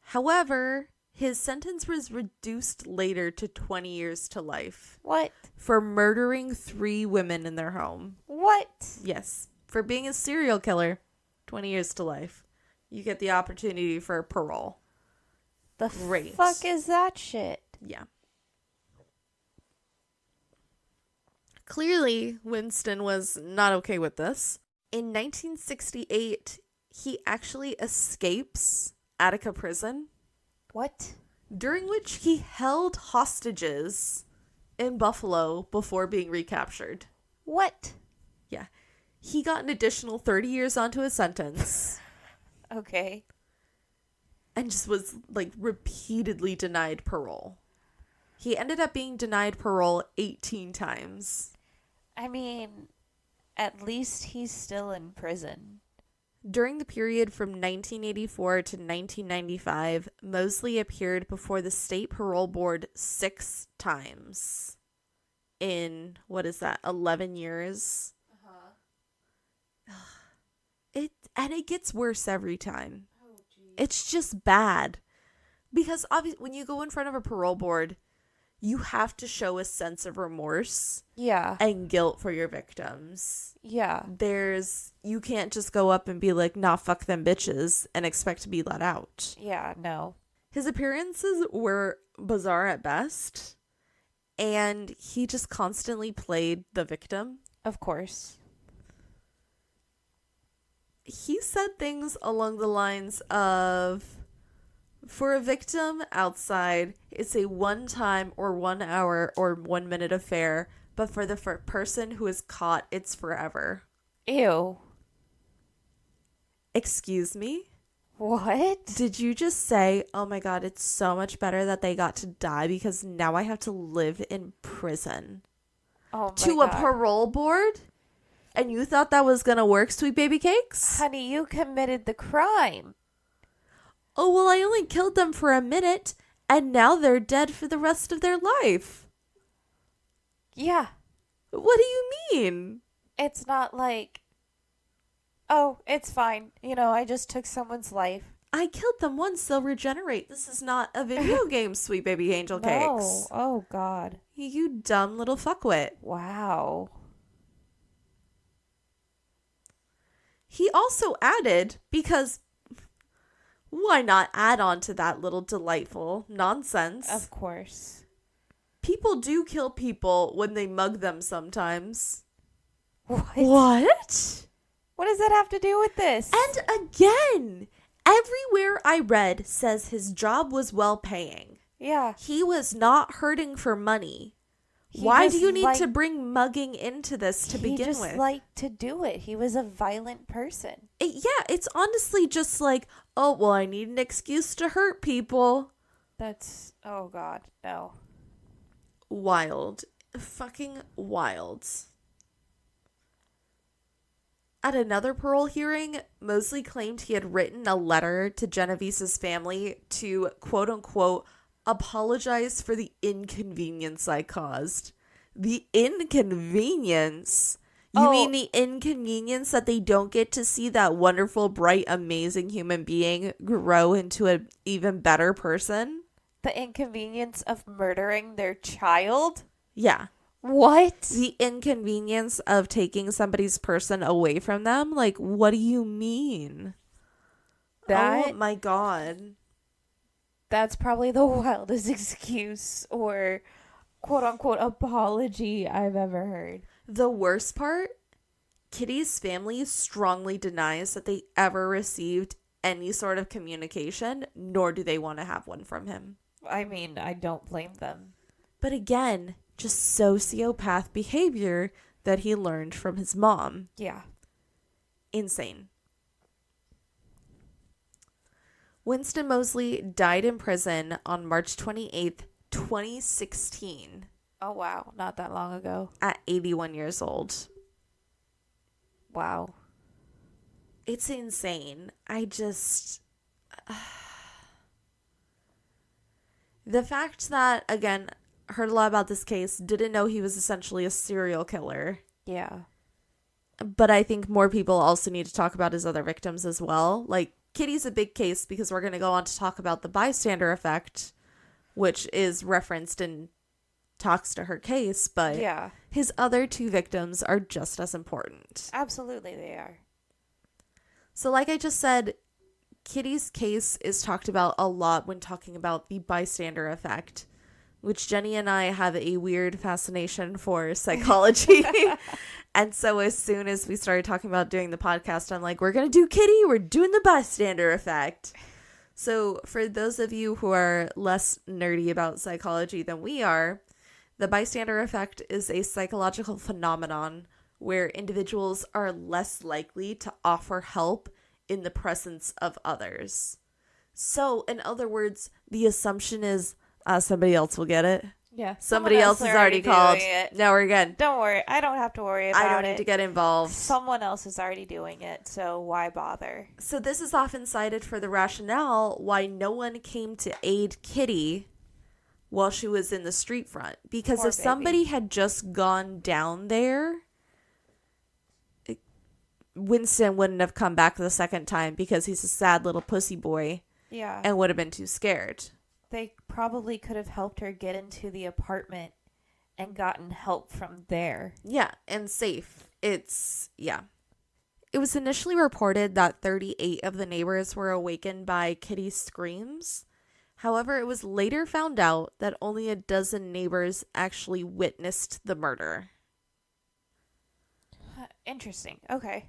However, his sentence was reduced later to 20 years to life. What? For murdering 3 women in their home. What? Yes. For being a serial killer, 20 years to life. You get the opportunity for parole. The Great. fuck is that shit? Yeah. Clearly, Winston was not okay with this. In 1968, he actually escapes Attica prison, What? during which he held hostages in Buffalo before being recaptured. What? Yeah. He got an additional 30 years onto his sentence Okay. and just was, like, repeatedly denied parole. He ended up being denied parole 18 times. I mean, at least he's still in prison. During the period from 1984 to 1995, Mosely appeared before the state parole board 6 times in, 11 years? It gets worse every time. It's just bad. Because obviously, when you go in front of a parole board, you have to show a sense of remorse Yeah. and guilt for your victims. Yeah. You can't just go up and be like, nah, fuck them bitches, and expect to be let out. Yeah, no. His appearances were bizarre at best, and he just constantly played the victim. Of course. He said things along the lines of, for a victim outside, it's a one-time or 1 hour or 1 minute affair, but for the person who is caught, it's forever. Ew. Excuse me? What? Did you just say, oh my god, it's so much better that they got to die because now I have to live in prison? Oh my To God. a parole board? And you thought that was gonna work, sweet baby cakes? Honey, you committed the crime. Oh, well, I only killed them for a minute, and now they're dead for the rest of their life. Yeah. What do you mean? It's not like, oh, it's fine. You know, I just took someone's life. I killed them once, they'll regenerate. This is not a video game, sweet baby angel No. cakes. Oh, God. You dumb little fuckwit. Wow. He also added, because why not add on to that little delightful nonsense? Of course. People do kill people when they mug them sometimes. What? What? What does that have to do with this? And again, everywhere I read says his job was well paying. Yeah. He was not hurting for money. He Why do just you need liked- to bring mugging into this to begin He just with? liked to do it. He was a violent person. Yeah, it's honestly just like, oh, well, I need an excuse to hurt people. That's, oh God, no. Wild. Fucking wild. At another parole hearing, Mosely claimed he had written a letter to Genovese's family to, quote unquote, apologize for the inconvenience I caused. The inconvenience? You mean the inconvenience that they don't get to see that wonderful, bright, amazing human being grow into an even better person? The inconvenience of murdering their child? Yeah. What? The inconvenience of taking somebody's person away from them? Like, what do you mean? That, Oh my god. that's probably the wildest excuse or quote unquote apology I've ever heard. The worst part, Kitty's family strongly denies that they ever received any sort of communication, nor do they want to have one from him. I mean, I don't blame them. But again, just sociopath behavior that he learned from his mom. Yeah. Insane. Winston Mosely died in prison on March 28th, 2016, Oh, wow. Not that long ago. at 81 years old. Wow. It's insane. The fact that, again, heard a lot about this case, didn't know he was essentially a serial killer. Yeah. But I think more people also need to talk about his other victims as well. Like, Kitty's a big case because we're going to go on to talk about the bystander effect, which is referenced in talks to her case, but Yeah. his other 2 victims are just as important. Absolutely they are. So like I just said, Kitty's case is talked about a lot when talking about the bystander effect, which Jenny and I have a weird fascination for psychology. And so as soon as we started talking about doing the podcast, I'm like, we're going to do Kitty. We're doing the bystander effect. So for those of you who are less nerdy about psychology than we are, the bystander effect is a psychological phenomenon where individuals are less likely to offer help in the presence of others. So in other words, the assumption is somebody else will get it. Yeah. Somebody else is already called. Now we're good. Don't worry. I don't have to worry about it. I don't need to get involved. Someone else is already doing it, so why bother? So this is often cited for the rationale why no one came to aid Kitty while she was in the street front. Because Poor if somebody had just gone down there, Winston wouldn't have come back the second time because he's a sad little pussy boy. Yeah. And would have been too scared. They probably could have helped her get into the apartment and gotten help from there. Yeah, and safe. It was initially reported that 38 of the neighbors were awakened by Kitty's screams. However, it was later found out that only a dozen neighbors actually witnessed the murder. Interesting. Okay.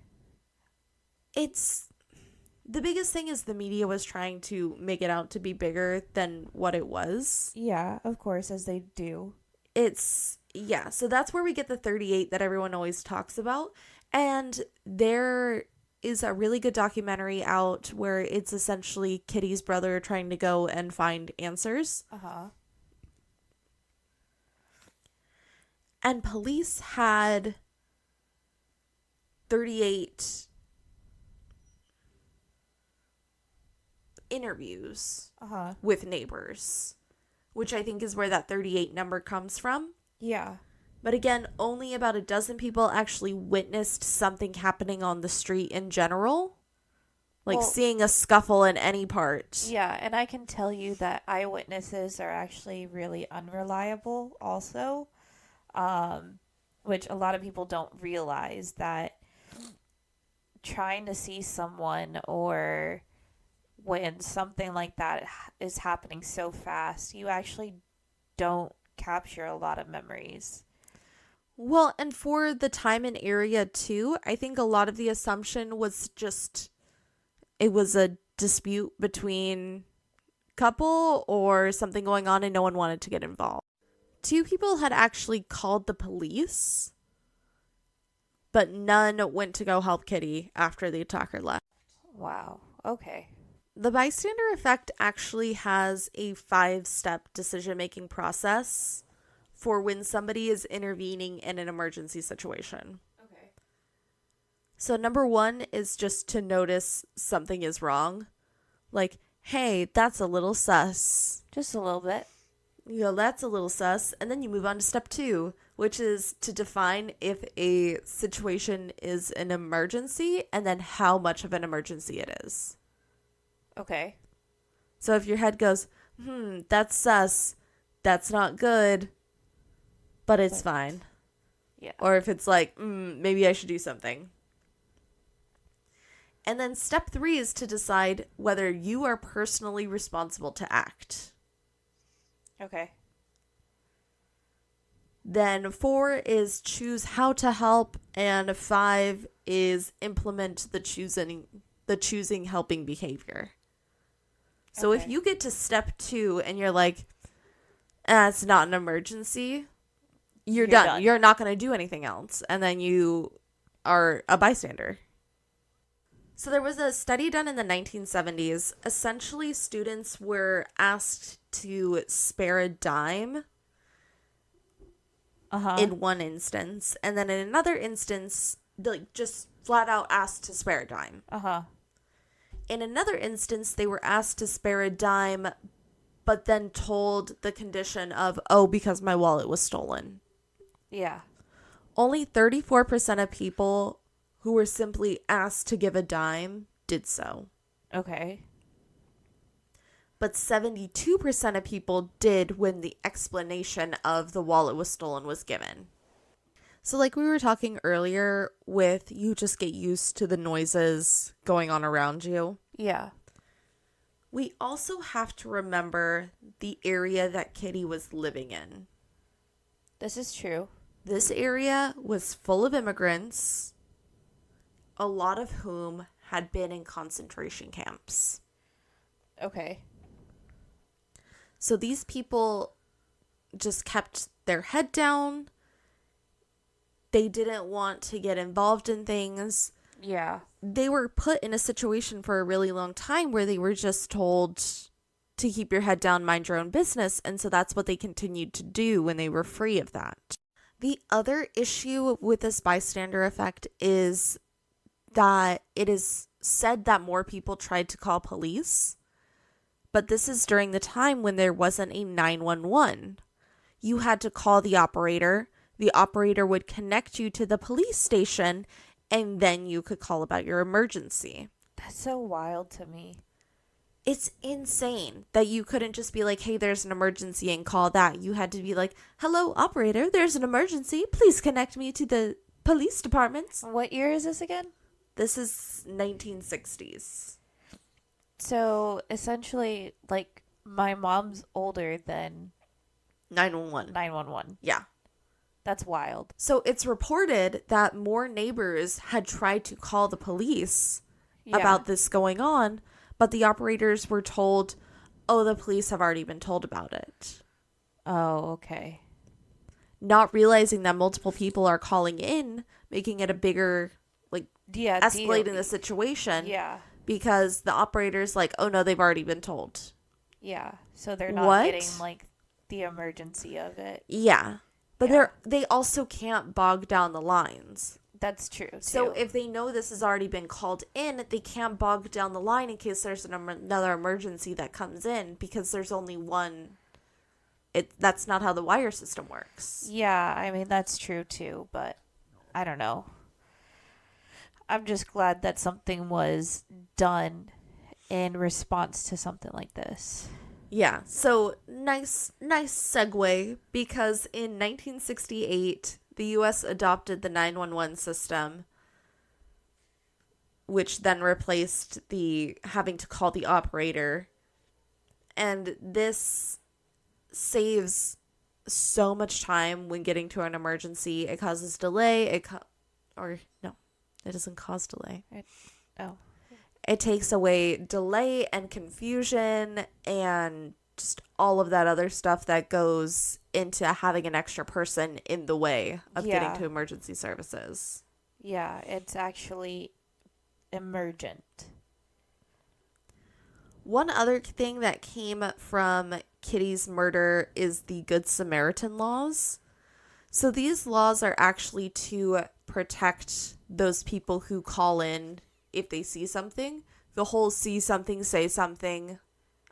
The biggest thing is the media was trying to make it out to be bigger than what it was. Yeah, of course, as they do. So that's where we get the 38 that everyone always talks about. And there is a really good documentary out where it's essentially Kitty's brother trying to go and find answers. Uh-huh. And police had 38 interviews with neighbors, which I think is where that 38 number comes from. Yeah. But again, only about a dozen people actually witnessed something happening on the street in general. Like seeing a scuffle in any part. Yeah, and I can tell you that eyewitnesses are actually really unreliable also, which a lot of people don't realize, that trying to see someone, or when something like that is happening so fast, you actually don't capture a lot of memories. Well, and for the time and area too, I think a lot of the assumption was just it was a dispute between couple or something going on and no one wanted to get involved. 2 people had actually called the police, but none went to go help Kitty after the attacker left. Wow. Okay. The bystander effect actually has a 5-step decision-making process for when somebody is intervening in an emergency situation. Okay. So number 1 is just to notice something is wrong. Like, hey, that's a little sus. Just a little bit. You go, that's a little sus. And then you move on to step 2, which is to define if a situation is an emergency and then how much of an emergency it is. Okay. So if your head goes, that's sus, that's not good, but it's fine. Yeah. Or if it's like, maybe I should do something. And then step 3 is to decide whether you are personally responsible to act. Okay. Then 4 is choose how to help, and 5 is implement the choosing helping behavior. So if you get to step 2 and you're like, it's not an emergency, you're done. You're not going to do anything else. And then you are a bystander. So there was a study done in the 1970s. Essentially, students were asked to spare a dime in one instance. And then in another instance, just flat out asked to spare a dime. In another instance, they were asked to spare a dime, but then told the condition of, oh, because my wallet was stolen. Yeah. Only 34% of people who were simply asked to give a dime did so. Okay. But 72% of people did when the explanation of the wallet was stolen was given. So like we were talking earlier with you just get used to the noises going on around you. Yeah. We also have to remember the area that Kitty was living in. This is true. This area was full of immigrants, a lot of whom had been in concentration camps. Okay. So these people just kept their head down. They didn't want to get involved in things. Yeah. They were put in a situation for a really long time where they were just told to keep your head down, mind your own business. And so that's what they continued to do when they were free of that. The other issue with this bystander effect is that it is said that more people tried to call police, but this is during the time when there wasn't a 911. You had to call the operator. The operator would connect you to the police station, and then you could call about your emergency. That's so wild to me. It's insane that you couldn't just be like, hey, there's an emergency and call that. You had to be like, hello, operator, there's an emergency. Please connect me to the police departments. What year is this again? This is 1960s. So essentially, like, my mom's older than 911. 911. Yeah. That's wild. So it's reported that more neighbors had tried to call the police about this going on, but the operators were told, oh, the police have already been told about it. Oh, okay. Not realizing that multiple people are calling in, making it a bigger, like, escalating the situation. Yeah. Because the operator's like, oh, no, they've already been told. Yeah. So they're not getting, like, the emergency of it. Yeah. But they also can't bog down the lines. That's true, too. So if they know this has already been called in, they can't bog down the line in case there's another emergency that comes in, because there's only one. That's not how the wire system works. Yeah, I mean, that's true, too, but I don't know. I'm just glad that something was done in response to something like this. Yeah, so nice segue, because in 1968, the U.S. adopted the 911 system, which then replaced the having to call the operator. And this saves so much time when getting to an emergency. It causes delay. It doesn't cause delay. It takes away delay and confusion and just all of that other stuff that goes into having an extra person in the way of getting to emergency services. Yeah, it's actually emergent. One other thing that came from Kitty's murder is the Good Samaritan laws. So these laws are actually to protect those people who call in if they see something. The whole see something, say something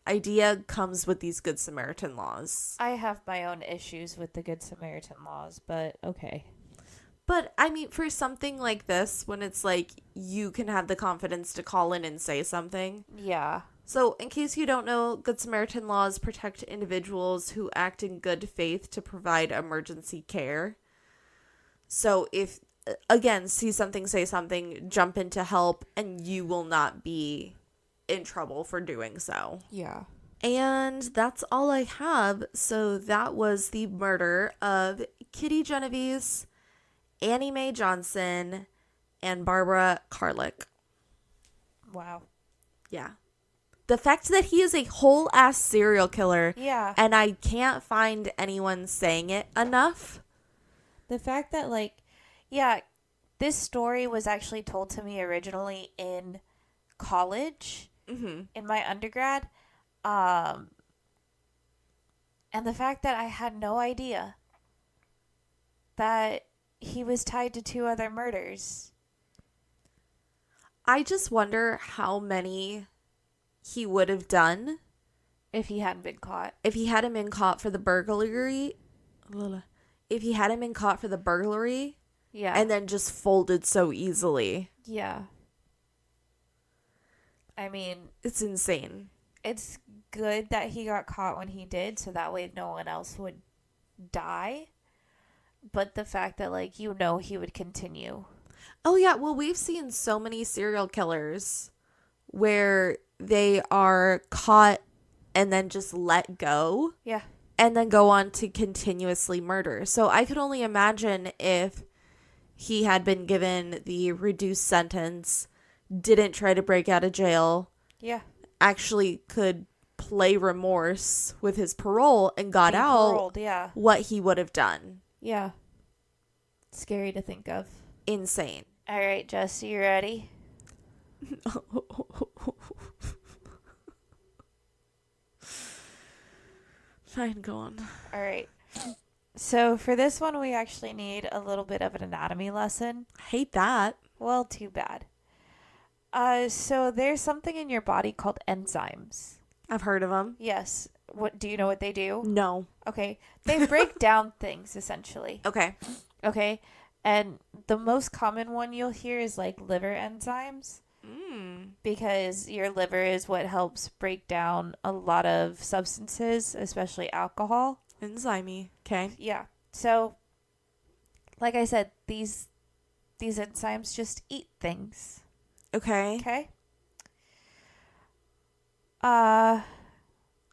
idea comes with these Good Samaritan laws. I have my own issues with the Good Samaritan laws, but okay. But, I mean, for something like this, when it's like you can have the confidence to call in and say something. Yeah. So, in case you don't know, Good Samaritan laws protect individuals who act in good faith to provide emergency care. So, if, again, see something, say something, jump in to help, and you will not be in trouble for doing so. Yeah. And that's all I have. So, that was the murder of Kitty Genovese, Annie Mae Johnson, and Barbara Carlick. Wow. Yeah. The fact that he is a whole ass serial killer. Yeah. And I can't find anyone saying it enough. The fact that, like, yeah, this story was actually told to me originally in college, in my undergrad. And the fact that I had no idea that he was tied to 2 other murders. I just wonder how many he would have done If he hadn't been caught. If he hadn't been caught for the burglary, Yeah. and then just folded so easily. Yeah. I mean, It's insane. it's good that he got caught when he did, so that way no one else would die. But the fact that, like, he would continue. Oh, yeah. Well, we've seen so many serial killers where they are caught and then just let go. Yeah. And then go on to continuously murder. So I could only imagine if he had been given the reduced sentence, didn't try to break out of jail, Yeah. actually could play remorse with his parole and got out, Paroled, yeah. what he would have done. Yeah. Scary to think of. Insane. All right, Jess, you ready? Fine, go on. All right. So for this one, we actually need a little bit of an anatomy lesson. Hate that. Well, too bad. So there's something in your body called enzymes. I've heard of them. Yes. What do you know what they do? No. Okay. They break down things essentially. Okay. Okay. And the most common one you'll hear is like liver enzymes. Because your liver is what helps break down a lot of substances, especially alcohol. Enzyme. Okay. Yeah. So, like I said, these enzymes just eat things. Okay. Okay?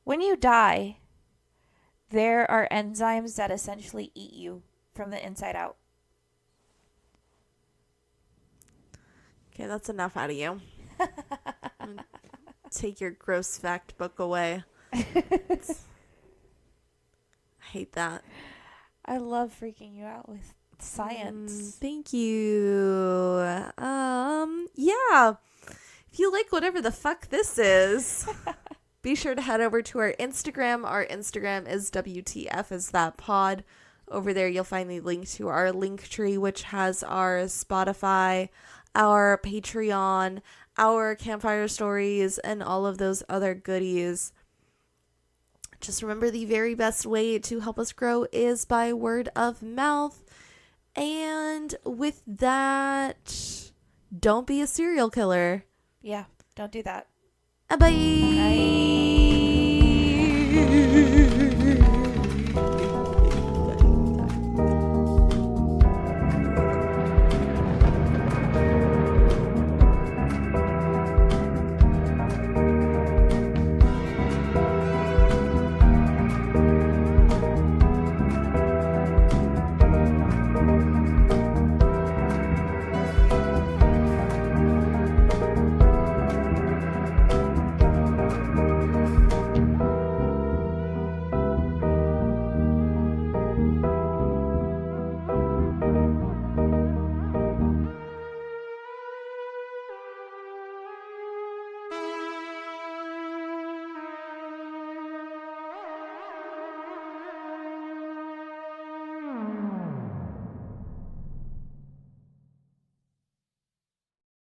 When you die, there are enzymes that essentially eat you from the inside out. Okay, that's enough out of you. Take your gross fact book away. I hate that. I love freaking you out with science. Thank you. Yeah. If you like whatever the fuck this is, be sure to head over to our Instagram. Our Instagram is WTF is that pod. Over there, you'll find the link to our link tree, which has our Spotify, our Patreon, our campfire stories, and all of those other goodies. Just remember, the very best way to help us grow is by word of mouth. And with that, don't be a serial killer. Yeah, don't do that. Bye. Bye.